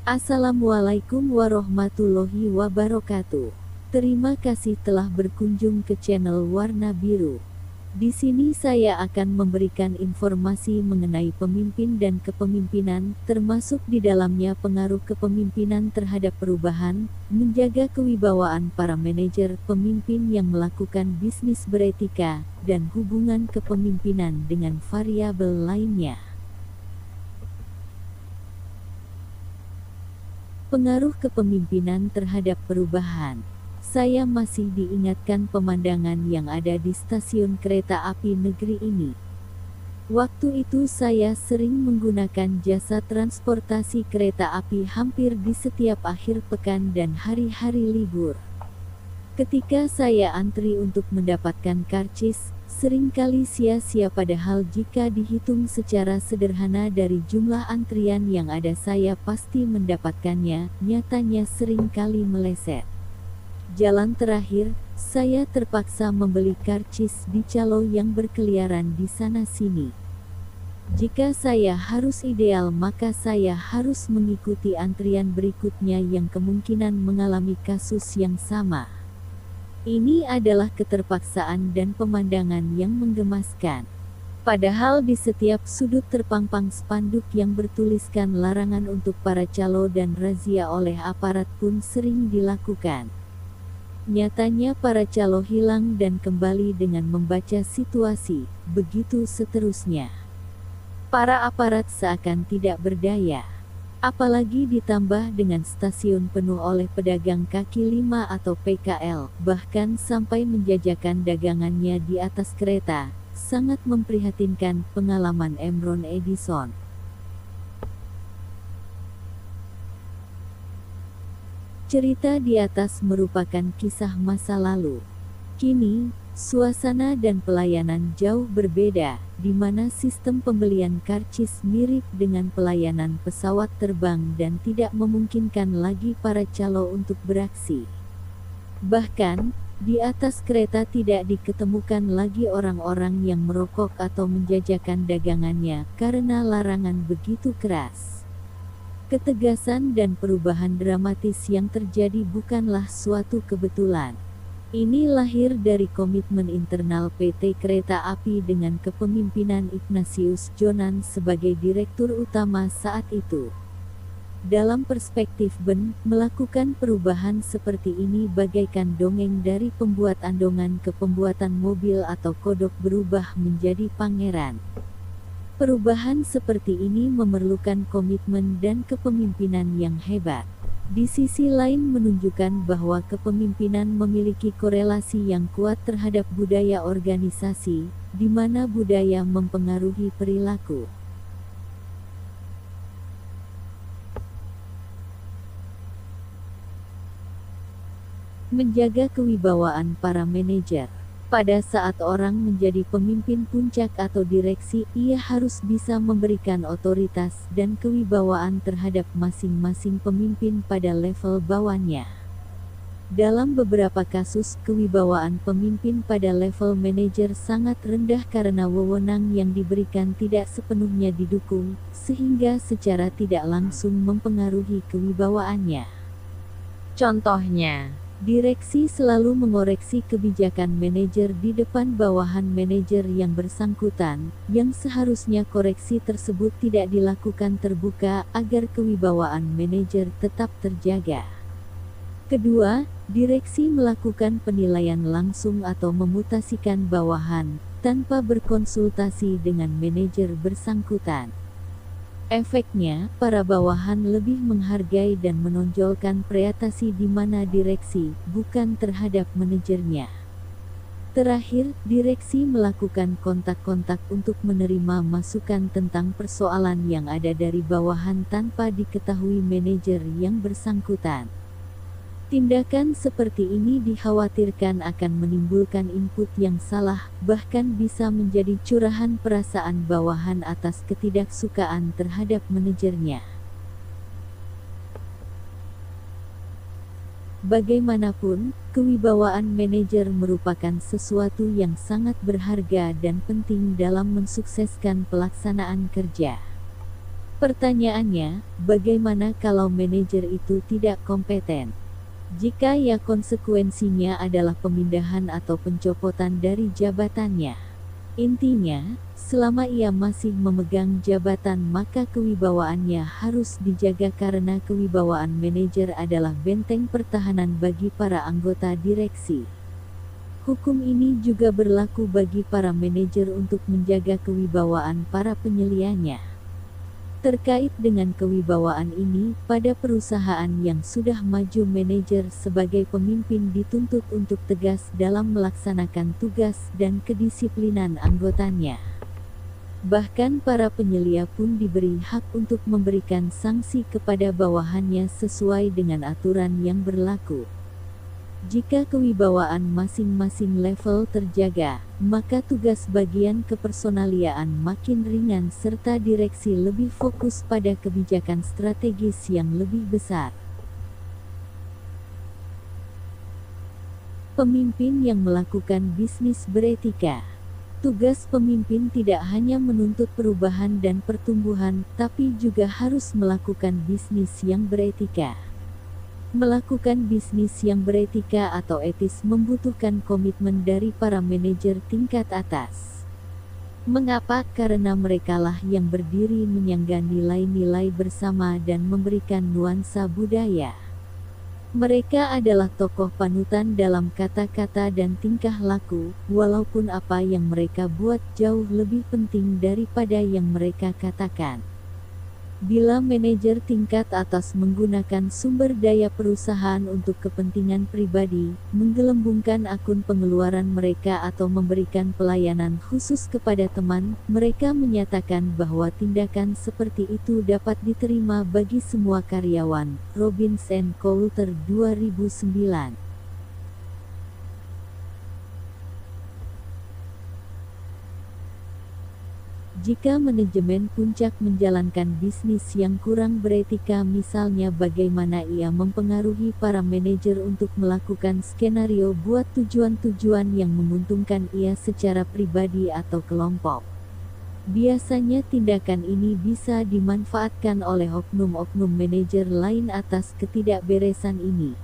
Assalamualaikum warahmatullahi wabarakatuh. Terima kasih telah berkunjung ke channel Warna Biru. Di sini saya akan memberikan informasi mengenai pemimpin dan kepemimpinan, termasuk di dalamnya pengaruh kepemimpinan terhadap perubahan, menjaga kewibawaan para manajer pemimpin yang melakukan bisnis beretika, dan hubungan kepemimpinan dengan variabel lainnya. Pengaruh kepemimpinan terhadap perubahan. Saya masih diingatkan pemandangan yang ada di stasiun kereta api negeri ini. Waktu itu saya sering menggunakan jasa transportasi kereta api hampir di setiap akhir pekan dan hari-hari libur. Ketika saya antri untuk mendapatkan karcis, seringkali sia-sia, padahal jika dihitung secara sederhana dari jumlah antrian yang ada saya pasti mendapatkannya, nyatanya seringkali meleset. Jalan terakhir, saya terpaksa membeli karcis di calo yang berkeliaran di sana-sini. Jika saya harus ideal, maka saya harus mengikuti antrian berikutnya yang kemungkinan mengalami kasus yang sama. Ini adalah keterpaksaan dan pemandangan yang menggemaskan. Padahal di setiap sudut terpampang spanduk yang bertuliskan larangan untuk para calo dan razia oleh aparat pun sering dilakukan. Nyatanya para calo hilang dan kembali dengan membaca situasi, begitu seterusnya. Para aparat seakan tidak berdaya. Apalagi ditambah dengan stasiun penuh oleh pedagang kaki lima atau PKL, bahkan sampai menjajakan dagangannya di atas kereta. Sangat memprihatinkan pengalaman Emron Edison. Cerita di atas merupakan kisah masa lalu. Kini, suasana dan pelayanan jauh berbeda, di mana sistem pembelian karcis mirip dengan pelayanan pesawat terbang dan tidak memungkinkan lagi para calo untuk beraksi. Bahkan, di atas kereta tidak diketemukan lagi orang-orang yang merokok atau menjajakan dagangannya karena larangan begitu keras. Ketegasan dan perubahan dramatis yang terjadi bukanlah suatu kebetulan. Ini lahir dari komitmen internal PT Kereta Api dengan kepemimpinan Ignatius Jonan sebagai direktur utama saat itu. Dalam perspektif Ben, melakukan perubahan seperti ini bagaikan dongeng dari pembuat andongan ke pembuatan mobil atau kodok berubah menjadi pangeran. Perubahan seperti ini memerlukan komitmen dan kepemimpinan yang hebat. Di sisi lain menunjukkan bahwa kepemimpinan memiliki korelasi yang kuat terhadap budaya organisasi, di mana budaya mempengaruhi perilaku. Menjaga kewibawaan para manajer. Pada saat orang menjadi pemimpin puncak atau direksi, ia harus bisa memberikan otoritas dan kewibawaan terhadap masing-masing pemimpin pada level bawahnya. Dalam beberapa kasus, kewibawaan pemimpin pada level manajer sangat rendah karena wewenang yang diberikan tidak sepenuhnya didukung, sehingga secara tidak langsung mempengaruhi kewibawaannya. Contohnya, direksi selalu mengoreksi kebijakan manajer di depan bawahan manajer yang bersangkutan, yang seharusnya koreksi tersebut tidak dilakukan terbuka agar kewibawaan manajer tetap terjaga. Kedua, direksi melakukan penilaian langsung atau memutasikan bawahan, tanpa berkonsultasi dengan manajer bersangkutan. Efeknya, para bawahan lebih menghargai dan menonjolkan prestasi di mana direksi, bukan terhadap manajernya. Terakhir, direksi melakukan kontak-kontak untuk menerima masukan tentang persoalan yang ada dari bawahan tanpa diketahui manajer yang bersangkutan. Tindakan seperti ini dikhawatirkan akan menimbulkan input yang salah, bahkan bisa menjadi curahan perasaan bawahan atas ketidaksukaan terhadap manajernya. Bagaimanapun, kewibawaan manajer merupakan sesuatu yang sangat berharga dan penting dalam mensukseskan pelaksanaan kerja. Pertanyaannya, bagaimana kalau manajer itu tidak kompeten? Jika ya, konsekuensinya adalah pemindahan atau pencopotan dari jabatannya. Intinya, selama ia masih memegang jabatan maka kewibawaannya harus dijaga karena kewibawaan manajer adalah benteng pertahanan bagi para anggota direksi. Hukum ini juga berlaku bagi para manajer untuk menjaga kewibawaan para penyelianya. Terkait dengan kewibawaan ini, pada perusahaan yang sudah maju manajer sebagai pemimpin dituntut untuk tegas dalam melaksanakan tugas dan kedisiplinan anggotanya. Bahkan para penyelia pun diberi hak untuk memberikan sanksi kepada bawahannya sesuai dengan aturan yang berlaku. Jika kewibawaan masing-masing level terjaga, maka tugas bagian kepersonaliaan makin ringan serta direksi lebih fokus pada kebijakan strategis yang lebih besar. Pemimpin yang melakukan bisnis beretika. Tugas pemimpin tidak hanya menuntut perubahan dan pertumbuhan, tapi juga harus melakukan bisnis yang beretika. Melakukan bisnis yang beretika atau etis membutuhkan komitmen dari para manajer tingkat atas. Mengapa? Karena merekalah yang berdiri menyangga nilai-nilai bersama dan memberikan nuansa budaya. Mereka adalah tokoh panutan dalam kata-kata dan tingkah laku, walaupun apa yang mereka buat jauh lebih penting daripada yang mereka katakan. Bila manajer tingkat atas menggunakan sumber daya perusahaan untuk kepentingan pribadi, menggelembungkan akun pengeluaran mereka atau memberikan pelayanan khusus kepada teman, mereka menyatakan bahwa tindakan seperti itu dapat diterima bagi semua karyawan. Robbins & Coulter 2009. Jika manajemen puncak menjalankan bisnis yang kurang beretika, misalnya bagaimana ia mempengaruhi para manajer untuk melakukan skenario buat tujuan-tujuan yang menguntungkan ia secara pribadi atau kelompok. Biasanya tindakan ini bisa dimanfaatkan oleh oknum-oknum manajer lain atas ketidakberesan ini.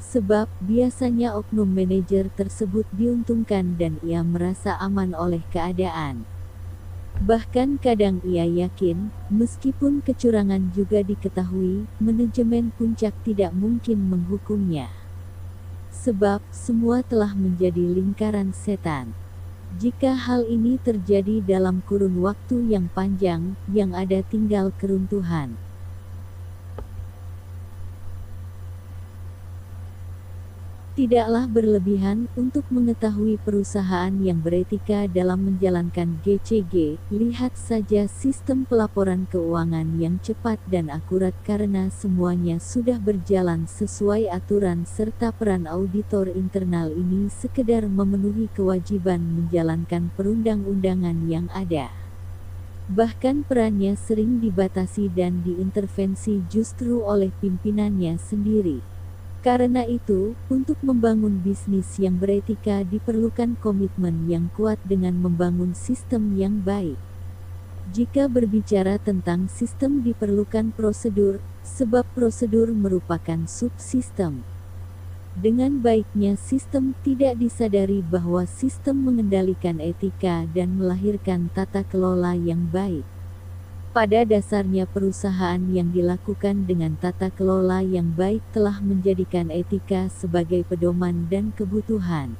Sebab, biasanya oknum manajer tersebut diuntungkan dan ia merasa aman oleh keadaan. Bahkan kadang ia yakin, meskipun kecurangan juga diketahui, manajemen puncak tidak mungkin menghukumnya. Sebab, semua telah menjadi lingkaran setan. Jika hal ini terjadi dalam kurun waktu yang panjang, yang ada tinggal keruntuhan. Tidaklah berlebihan untuk mengetahui perusahaan yang beretika dalam menjalankan GCG. Lihat saja sistem pelaporan keuangan yang cepat dan akurat karena semuanya sudah berjalan sesuai aturan serta peran auditor internal ini sekedar memenuhi kewajiban menjalankan perundang-undangan yang ada. Bahkan perannya sering dibatasi dan diintervensi justru oleh pimpinannya sendiri. Karena itu, untuk membangun bisnis yang beretika diperlukan komitmen yang kuat dengan membangun sistem yang baik. Jika berbicara tentang sistem diperlukan prosedur, sebab prosedur merupakan subsistem. Dengan baiknya sistem tidak disadari bahwa sistem mengendalikan etika dan melahirkan tata kelola yang baik. Pada dasarnya perusahaan yang dilakukan dengan tata kelola yang baik telah menjadikan etika sebagai pedoman dan kebutuhan.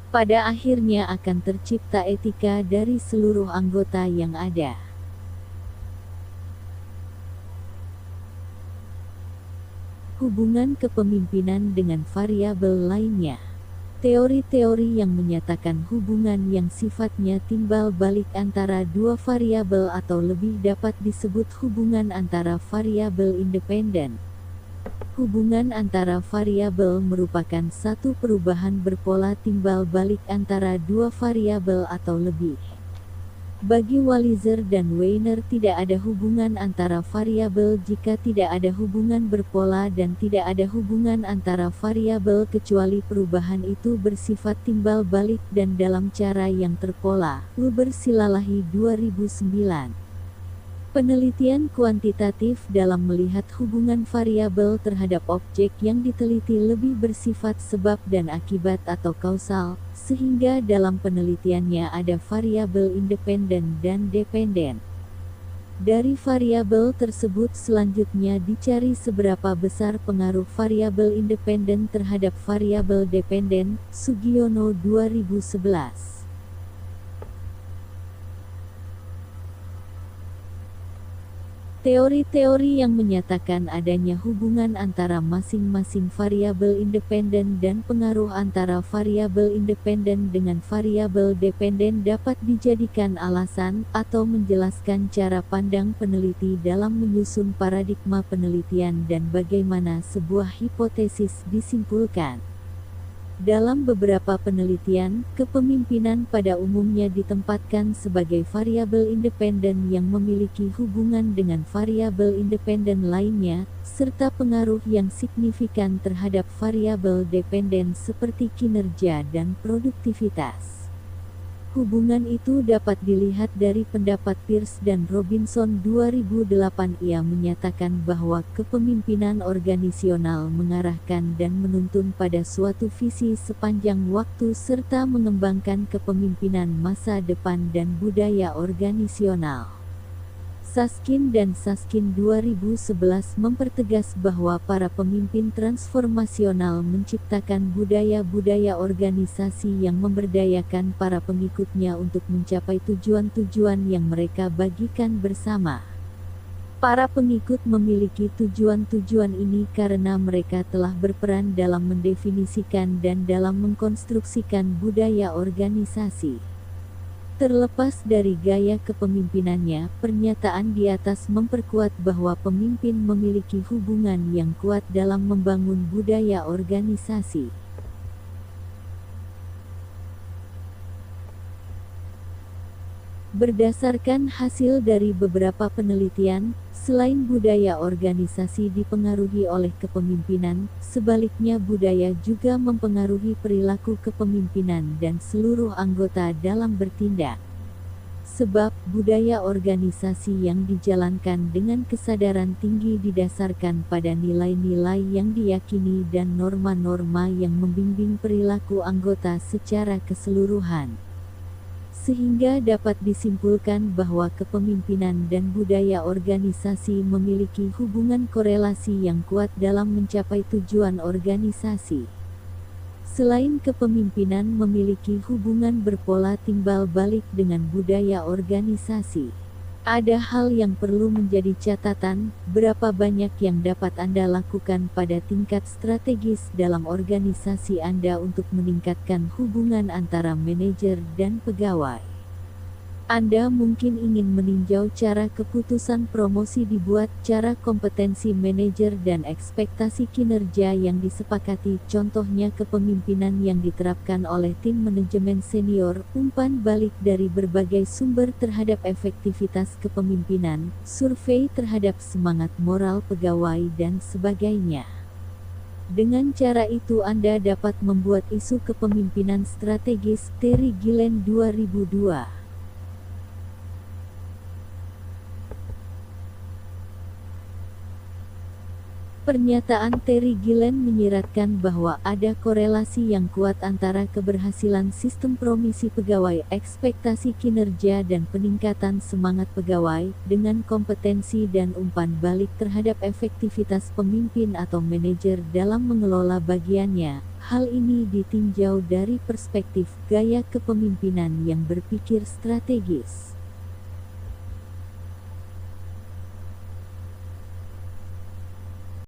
Pada akhirnya akan tercipta etika dari seluruh anggota yang ada. Hubungan kepemimpinan dengan variabel lainnya. Teori-teori yang menyatakan hubungan yang sifatnya timbal balik antara dua variabel atau lebih dapat disebut hubungan antara variabel independen. Hubungan antara variabel merupakan satu perubahan berpola timbal balik antara dua variabel atau lebih. Bagi Walliser dan Weiner tidak ada hubungan antara variabel jika tidak ada hubungan berpola dan tidak ada hubungan antara variabel kecuali perubahan itu bersifat timbal balik dan dalam cara yang terpola. Wilber Silalahi 2009. Penelitian kuantitatif dalam melihat hubungan variabel terhadap objek yang diteliti lebih bersifat sebab dan akibat atau kausal, sehingga dalam penelitiannya ada variabel independen dan dependen. Dari variabel tersebut selanjutnya dicari seberapa besar pengaruh variabel independen terhadap variabel dependen. Sugiono 2011. Teori-teori yang menyatakan adanya hubungan antara masing-masing variabel independen dan pengaruh antara variabel independen dengan variabel dependen dapat dijadikan alasan atau menjelaskan cara pandang peneliti dalam menyusun paradigma penelitian dan bagaimana sebuah hipotesis disimpulkan. Dalam beberapa penelitian, kepemimpinan pada umumnya ditempatkan sebagai variabel independen yang memiliki hubungan dengan variabel independen lainnya, serta pengaruh yang signifikan terhadap variabel dependen seperti kinerja dan produktivitas. Hubungan itu dapat dilihat dari pendapat Pierce dan Robinson 2008. Ia menyatakan bahwa kepemimpinan organisasional mengarahkan dan menuntun pada suatu visi sepanjang waktu serta mengembangkan kepemimpinan masa depan dan budaya organisasional. Saskin dan Saskin 2011 mempertegas bahwa para pemimpin transformasional menciptakan budaya-budaya organisasi yang memberdayakan para pengikutnya untuk mencapai tujuan-tujuan yang mereka bagikan bersama. Para pengikut memiliki tujuan-tujuan ini karena mereka telah berperan dalam mendefinisikan dan dalam mengkonstruksikan budaya organisasi. Terlepas dari gaya kepemimpinannya, pernyataan di atas memperkuat bahwa pemimpin memiliki hubungan yang kuat dalam membangun budaya organisasi. Berdasarkan hasil dari beberapa penelitian, selain budaya organisasi dipengaruhi oleh kepemimpinan, sebaliknya budaya juga mempengaruhi perilaku kepemimpinan dan seluruh anggota dalam bertindak. Sebab, budaya organisasi yang dijalankan dengan kesadaran tinggi didasarkan pada nilai-nilai yang diyakini dan norma-norma yang membimbing perilaku anggota secara keseluruhan. Sehingga dapat disimpulkan bahwa kepemimpinan dan budaya organisasi memiliki hubungan korelasi yang kuat dalam mencapai tujuan organisasi. Selain kepemimpinan memiliki hubungan berpola timbal balik dengan budaya organisasi, ada hal yang perlu menjadi catatan: berapa banyak yang dapat Anda lakukan pada tingkat strategis dalam organisasi Anda untuk meningkatkan hubungan antara manajer dan pegawai. Anda mungkin ingin meninjau cara keputusan promosi dibuat, cara kompetensi manajer dan ekspektasi kinerja yang disepakati, contohnya kepemimpinan yang diterapkan oleh tim manajemen senior, umpan balik dari berbagai sumber terhadap efektivitas kepemimpinan, survei terhadap semangat moral pegawai dan sebagainya. Dengan cara itu Anda dapat membuat isu kepemimpinan strategis. Terry Gillen 2002. Pernyataan Terry Gillen menyiratkan bahwa ada korelasi yang kuat antara keberhasilan sistem promisi pegawai, ekspektasi kinerja dan peningkatan semangat pegawai, dengan kompetensi dan umpan balik terhadap efektivitas pemimpin atau manajer dalam mengelola bagiannya. Hal ini ditinjau dari perspektif gaya kepemimpinan yang berpikir strategis.